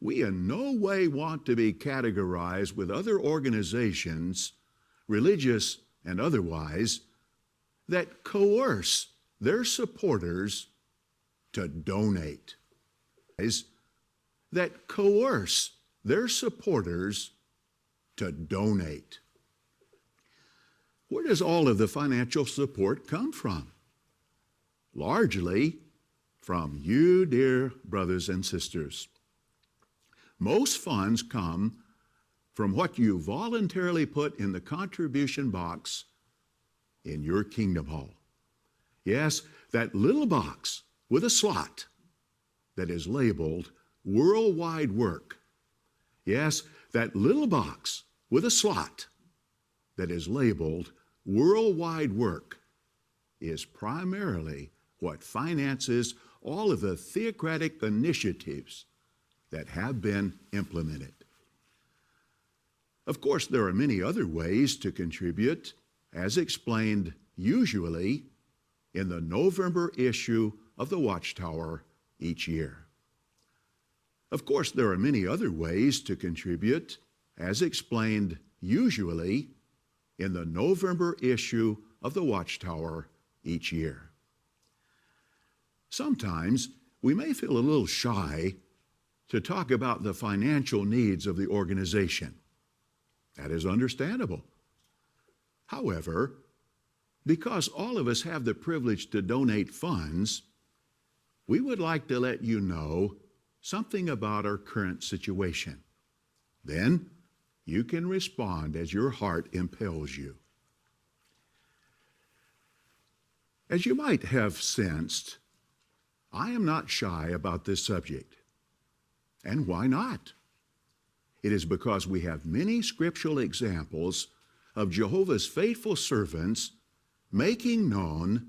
We in no way want to be categorized with other organizations, religious and otherwise, that coerce their supporters to donate. That coerce their supporters to donate. Where does all of the financial support come from? Largely from you, dear brothers and sisters. Most funds come from what you voluntarily put in the contribution box in your Kingdom Hall. Yes, that little box with a slot that is labeled Worldwide Work. Yes, that little box with a slot that is labeled Worldwide Work is primarily what finances all of the theocratic initiatives that have been implemented. Of course, there are many other ways to contribute, as explained usually in the November issue of the Watchtower each year. Of course, there are many other ways to contribute, as explained usually in the November issue of the Watchtower each year. Sometimes we may feel a little shy to talk about the financial needs of the organization. That is understandable. However, because all of us have the privilege to donate funds, we would like to let you know something about our current situation. Then you can respond as your heart impels you. As you might have sensed, I am not shy about this subject. And why not? It is because we have many scriptural examples of Jehovah's faithful servants making known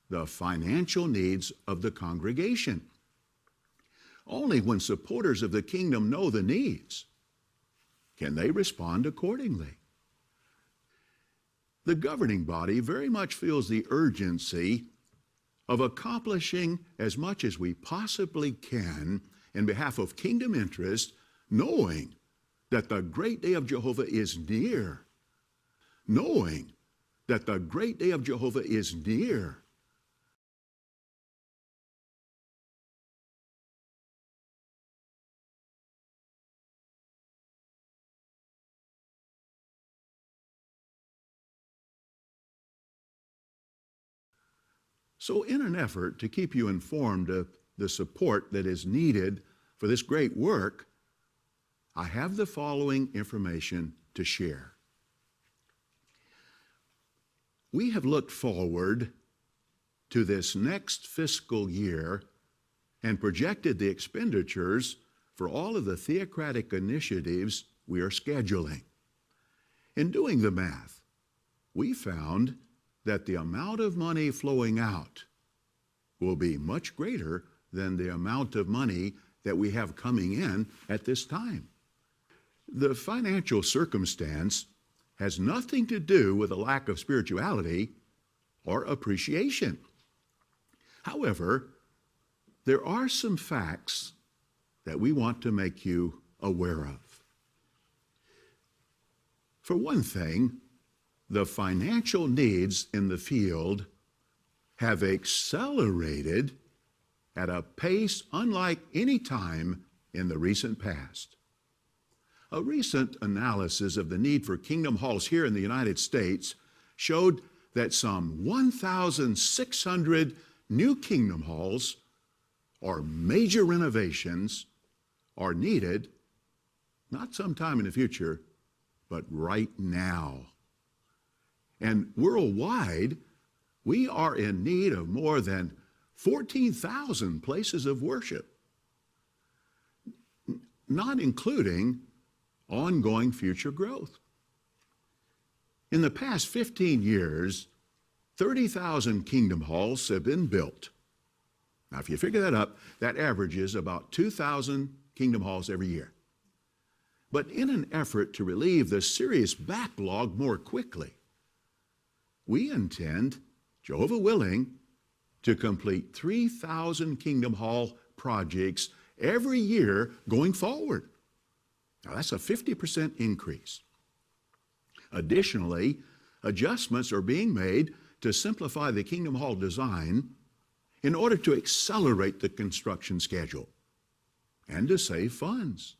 the financial needs of the congregation. Only when supporters of the kingdom know the needs can they respond accordingly. The governing body very much feels the urgency of accomplishing as much as we possibly can in behalf of kingdom interest, knowing that the great day of Jehovah is near. Knowing that the great day of Jehovah is near. So in an effort to keep you informed of the support that is needed for this great work, I have the following information to share. We have looked forward to this next fiscal year and projected the expenditures for all of the theocratic initiatives we are scheduling. In doing the math, we found that the amount of money flowing out will be much greater than the amount of money that we have coming in at this time. The financial circumstance has nothing to do with a lack of spirituality or appreciation. However, there are some facts that we want to make you aware of. For one thing, the financial needs in the field have accelerated at a pace unlike any time in the recent past. A recent analysis of the need for kingdom halls here in the United States showed that some 1,600 new kingdom halls or major renovations are needed, not sometime in the future, but right now. And worldwide, we are in need of more than 14,000 places of worship, not including ongoing future growth. In the past 15 years, 30,000 kingdom halls have been built. Now, if you figure that up, that averages about 2,000 kingdom halls every year. But in an effort to relieve the serious backlog more quickly, we intend, Jehovah willing, to complete 3,000 kingdom hall projects every year going forward. Now, that's a 50% increase. Additionally, adjustments are being made to simplify the Kingdom Hall design in order to accelerate the construction schedule and to save funds.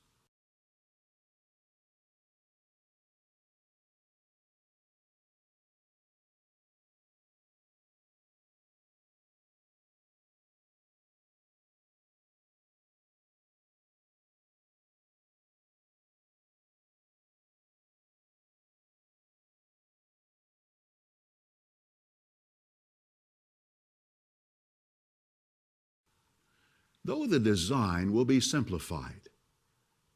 Though the design will be simplified,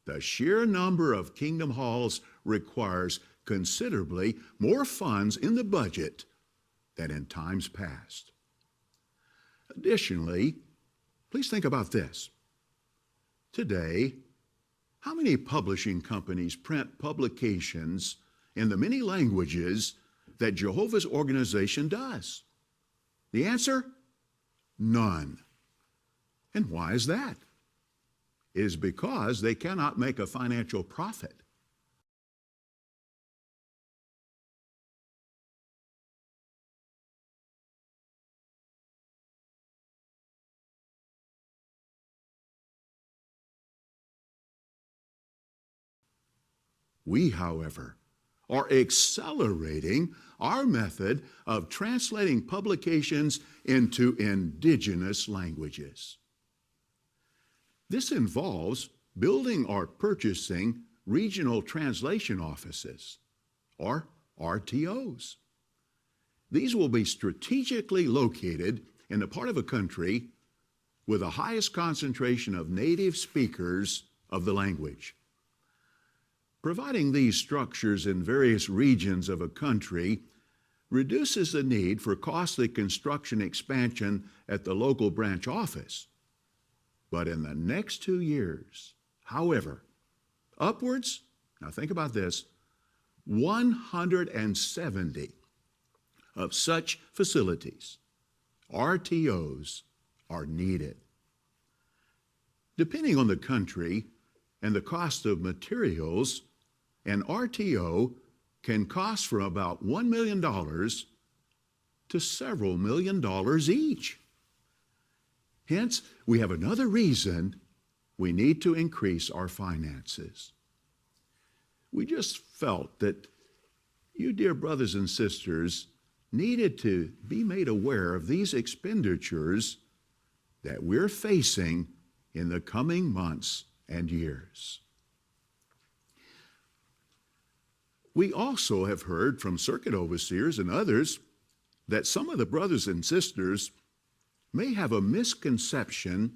the sheer number of Kingdom Halls requires considerably more funds in the budget than in times past. Additionally, please think about this. Today, how many publishing companies print publications in the many languages that Jehovah's organization does? The answer? None. And why is that? It is because they cannot make a financial profit. We, however, are accelerating our method of translating publications into indigenous languages. This involves building or purchasing regional translation offices, or RTOs. These will be strategically located in the part of a country with the highest concentration of native speakers of the language. Providing these structures in various regions of a country reduces the need for costly construction expansion at the local branch office. But in the next 2 years, however, upwards, now think about this, 170 of such facilities, RTOs, are needed. Depending on the country and the cost of materials, an RTO can cost from about $1 million to several $1 million each. Hence, we have another reason we need to increase our finances. We just felt that you, dear brothers and sisters, needed to be made aware of these expenditures that we're facing in the coming months and years. We also have heard from circuit overseers and others that some of the brothers and sisters may have a misconception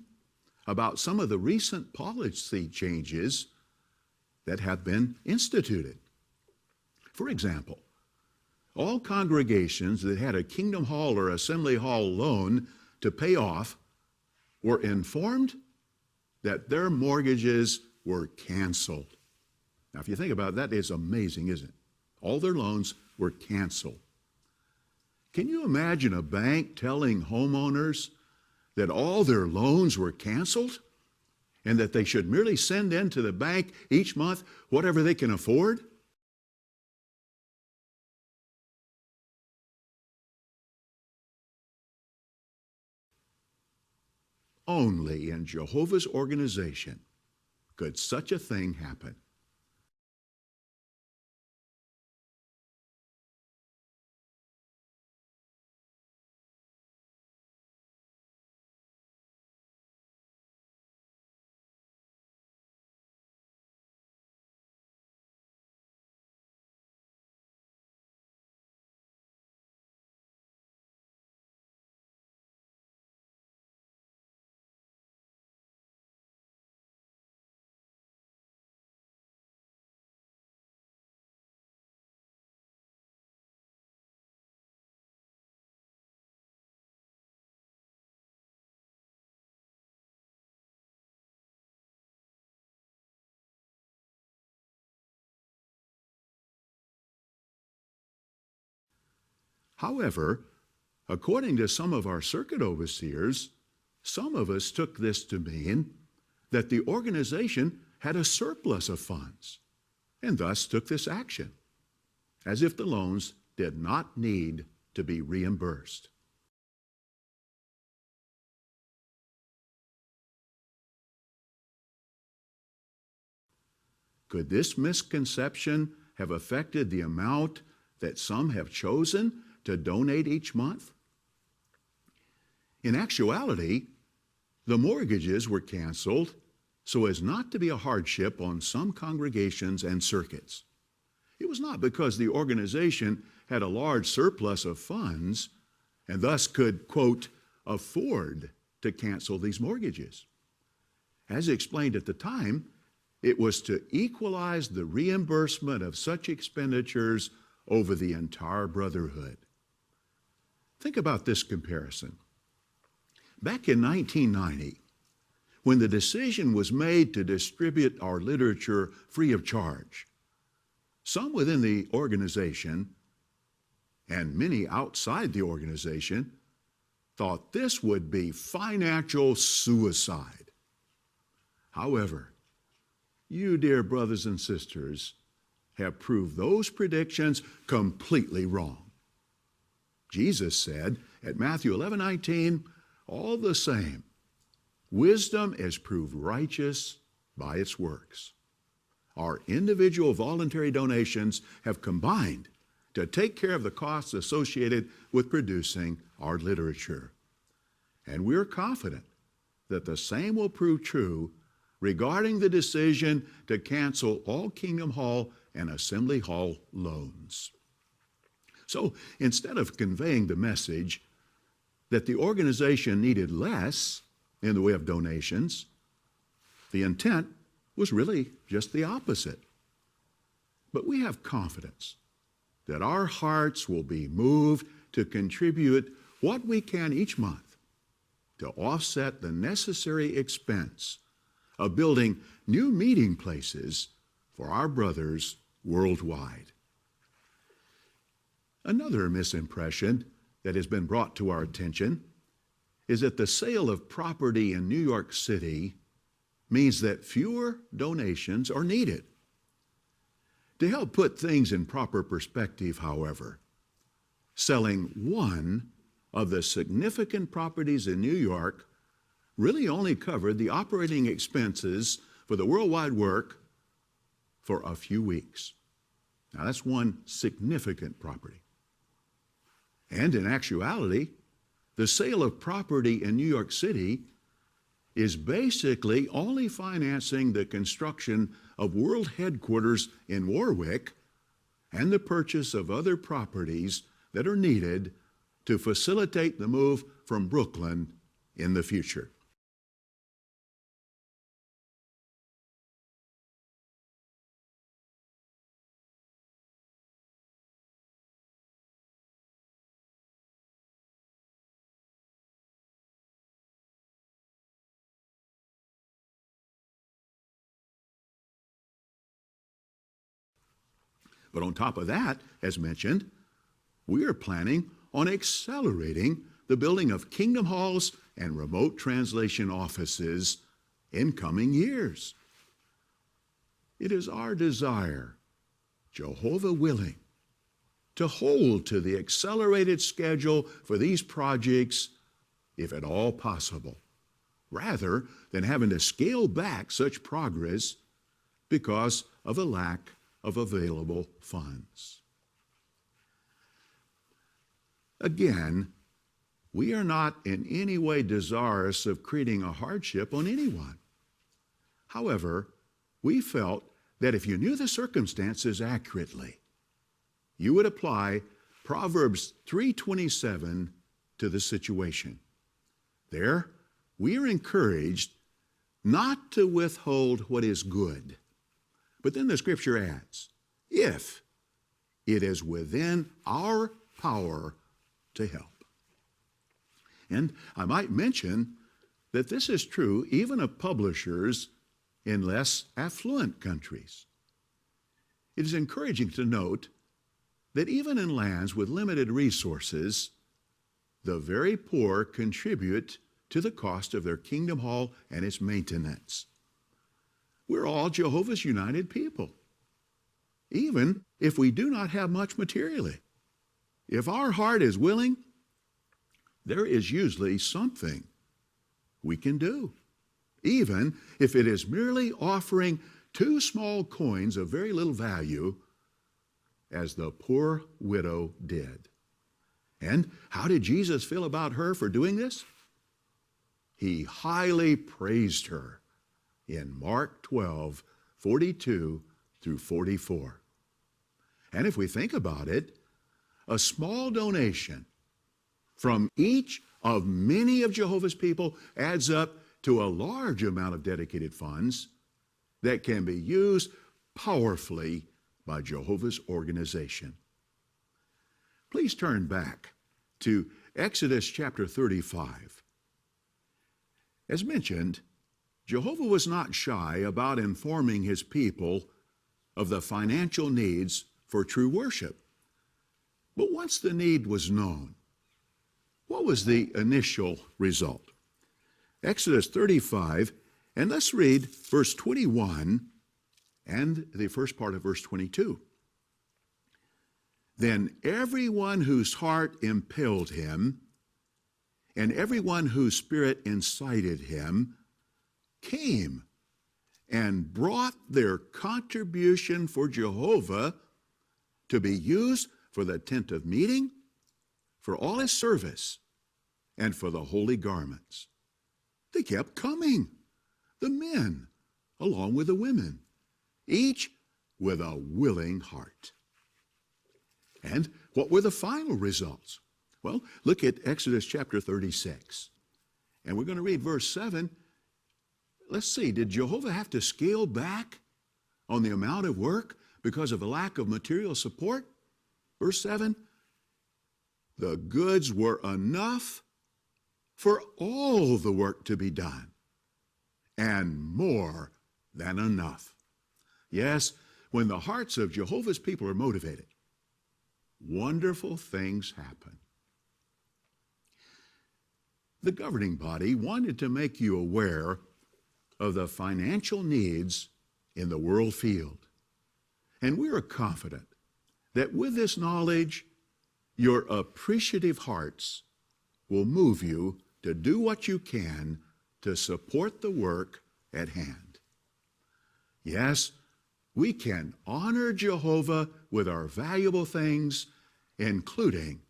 about some of the recent policy changes that have been instituted. For example, all congregations that had a Kingdom Hall or Assembly Hall loan to pay off were informed that their mortgages were canceled. Now, if you think about it, that is amazing, isn't it? All their loans were canceled. Can you imagine a bank telling homeowners that all their loans were canceled and that they should merely send in to the bank each month whatever they can afford? Only in Jehovah's organization could such a thing happen. However, according to some of our circuit overseers, some of us took this to mean that the organization had a surplus of funds and thus took this action, as if the loans did not need to be reimbursed. Could this misconception have affected the amount that some have chosen to donate each month? In actuality, the mortgages were canceled so as not to be a hardship on some congregations and circuits. It was not because the organization had a large surplus of funds and thus could, quote, afford to cancel these mortgages. As explained at the time, it was to equalize the reimbursement of such expenditures over the entire brotherhood. Think about this comparison. Back in 1990, when the decision was made to distribute our literature free of charge, some within the organization and many outside the organization thought this would be financial suicide. However, you, dear brothers and sisters, have proved those predictions completely wrong. Jesus said at Matthew 11:19, all the same, wisdom is proved righteous by its works. Our individual voluntary donations have combined to take care of the costs associated with producing our literature. And we're confident that the same will prove true regarding the decision to cancel all Kingdom Hall and Assembly Hall loans. So instead of conveying the message that the organization needed less in the way of donations, the intent was really just the opposite. But we have confidence that our hearts will be moved to contribute what we can each month to offset the necessary expense of building new meeting places for our brothers worldwide. Another misimpression that has been brought to our attention is that the sale of property in New York City means that fewer donations are needed. To help put things in proper perspective, however, selling one of the significant properties in New York really only covered the operating expenses for the worldwide work for a few weeks. Now, that's one significant property. And in actuality, the sale of property in New York City is basically only financing the construction of world headquarters in Warwick and the purchase of other properties that are needed to facilitate the move from Brooklyn in the future. But on top of that, as mentioned, we are planning on accelerating the building of Kingdom Halls and remote translation offices in coming years. It is our desire, Jehovah willing, to hold to the accelerated schedule for these projects, if at all possible, rather than having to scale back such progress because of a lack of available funds. Again, we are not in any way desirous of creating a hardship on anyone. However, we felt that if you knew the circumstances accurately, you would apply Proverbs 3:27 to the situation. There, we are encouraged not to withhold what is good. But then the scripture adds, if it is within our power to help. And I might mention that this is true even of publishers in less affluent countries. It is encouraging to note that even in lands with limited resources, the very poor contribute to the cost of their Kingdom Hall and its maintenance. we're all Jehovah's United people, even if we do not have much materially. If our heart is willing, there is usually something we can do, even if it is merely offering 2 small coins of very little value, as the poor widow did. And how did Jesus feel about her for doing this? He highly praised her in Mark 12:42 through 44. And if we think about it, a small donation from each of many of Jehovah's people adds up to a large amount of dedicated funds that can be used powerfully by Jehovah's organization. Please turn back to Exodus chapter 35. As mentioned, Jehovah was not shy about informing his people of the financial needs for true worship. But once the need was known, what was the initial result? Exodus 35, and let's read verse 21 and the first part of verse 22. Then everyone whose heart impelled him, and everyone whose spirit incited him, came and brought their contribution for Jehovah to be used for the tent of meeting, for all his service, and for the holy garments. They kept coming, the men along with the women, each with a willing heart. And what were the final results? Well, look at Exodus chapter 36. And we're going to read verse 7. Let's see, did Jehovah have to scale back on the amount of work because of a lack of material support? Verse 7, the goods were enough for all the work to be done, and more than enough. Yes, when the hearts of Jehovah's people are motivated, wonderful things happen. The governing body wanted to make you aware of the financial needs in the world field. And we are confident that with this knowledge, your appreciative hearts will move you to do what you can to support the work at hand. Yes, we can honor Jehovah with our valuable things, including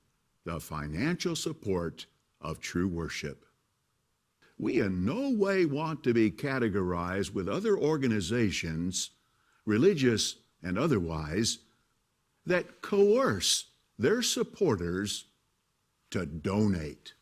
the financial support of true worship. We in no way want to be categorized with other organizations, religious and otherwise, that coerce their supporters to donate.